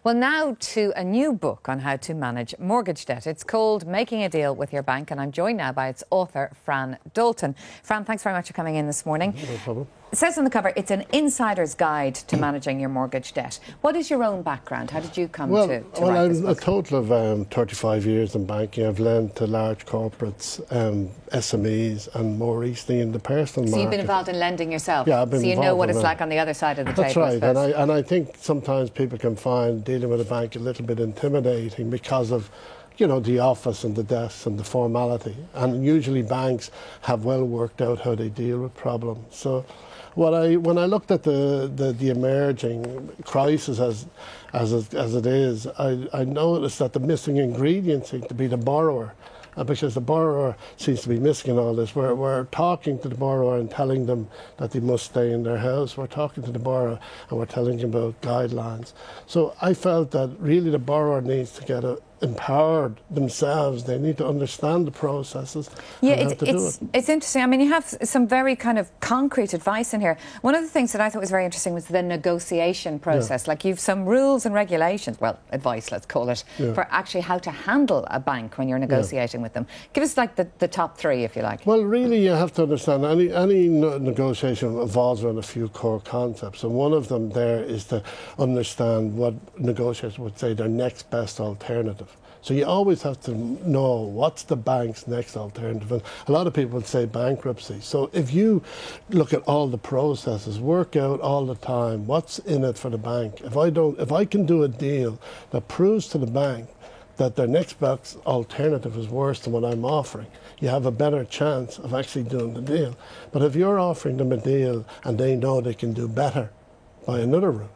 Well, now to a new book on how to manage mortgage debt. It's called Making a Deal with Your Bank, and I'm joined now by its author, Fran Dalton. Fran, thanks very much for coming in this morning. No problem. It says on the cover, it's an insider's guide to managing your mortgage debt. What is your own background? How did you come to write this book? Well, I'm a total of 35 years in banking. I've lent to large corporates, SMEs, and more recently in the personal market. So you've been involved in lending yourself? Yeah, I've been involved. So you know what it's like on the other side of the table. That's right, and I think sometimes people can find dealing with a bank a little bit intimidating because of, you know, the office and the desks and the formality. And usually banks have well worked out how they deal with problems. So when I looked at the emerging crisis as it is, I noticed that the missing ingredient seemed to be the borrower. Because the borrower seems to be missing in all this. We're talking to the borrower and telling them that they must stay in their house. We're talking to the borrower and we're telling them about guidelines. So I felt that really the borrower needs to get empowered themselves. They need to understand the processes. Yeah, it's interesting. I mean, you have some very kind of concrete advice in here. One of the things that I thought was very interesting was the negotiation process. Yeah. Like, you've some rules and regulations, well, advice, let's call it, for actually how to handle a bank when you're negotiating with them. Give us like the top three, if you like. Well, really, you have to understand any negotiation involves around a few core concepts, and one of them there is to understand what negotiators would say their next best alternative. So you always have to know what's the bank's next alternative. And a lot of people would say bankruptcy. So if you look at all the processes, work out all the time what's in it for the bank. If I can do a deal that proves to the bank that their next best alternative is worse than what I'm offering, you have a better chance of actually doing the deal. But if you're offering them a deal and they know they can do better by another route.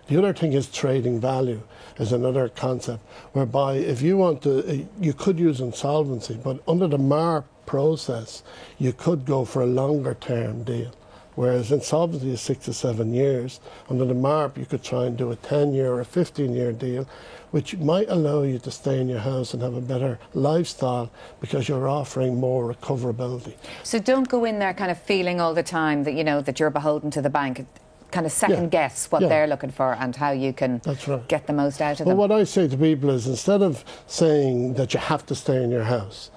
The other thing is trading value is another concept, whereby if you want to, you could use insolvency, but under the MARP process, you could go for a longer term deal. Whereas insolvency is 6 to 7 years. Under the MARP, you could try and do a 10-year or a 15-year deal, which might allow you to stay in your house and have a better lifestyle because you're offering more recoverability. So don't go in there kind of feeling all the time that, you know, that you're beholden to the bank. Kind of second guess what they're looking for and how you can get the most out of them. Well, what I say to people is, instead of saying that you have to stay in your house,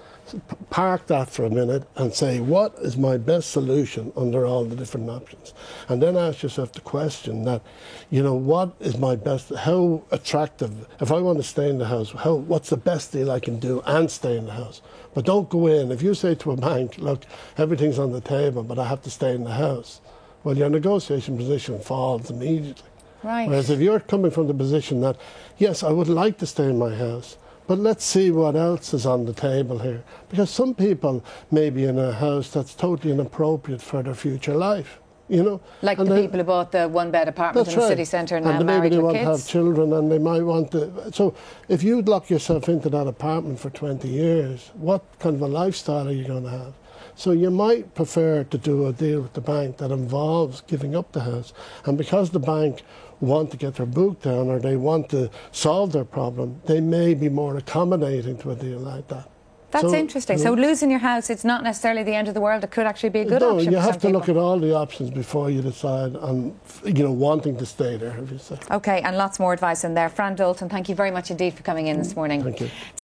park that for a minute and say, what is my best solution under all the different options? And then ask yourself the question that, you know, what is my best, how attractive, if I want to stay in the house, what's the best deal I can do and stay in the house? But don't go in, if you say to a bank, look, everything's on the table, but I have to stay in the house, well, your negotiation position falls immediately. Right. Whereas if you're coming from the position that, yes, I would like to stay in my house, but let's see what else is on the table here. Because some people may be in a house that's totally inappropriate for their future life, you know. Like the people who bought the one-bed apartment in the city centre and now married with kids. And maybe they want to have children and they might want to... So if you lock yourself into that apartment for 20 years, what kind of a lifestyle are you going to have? So you might prefer to do a deal with the bank that involves giving up the house. And because the bank want to get their book down or they want to solve their problem, they may be more accommodating to a deal like that. That's interesting. So losing your house, it's not necessarily the end of the world. It could actually be a good option. No, you have to look at all the options before you decide on, you know, wanting to stay there, as you say. OK, and lots more advice in there. Fran Dalton, thank you very much indeed for coming in this morning. Thank you.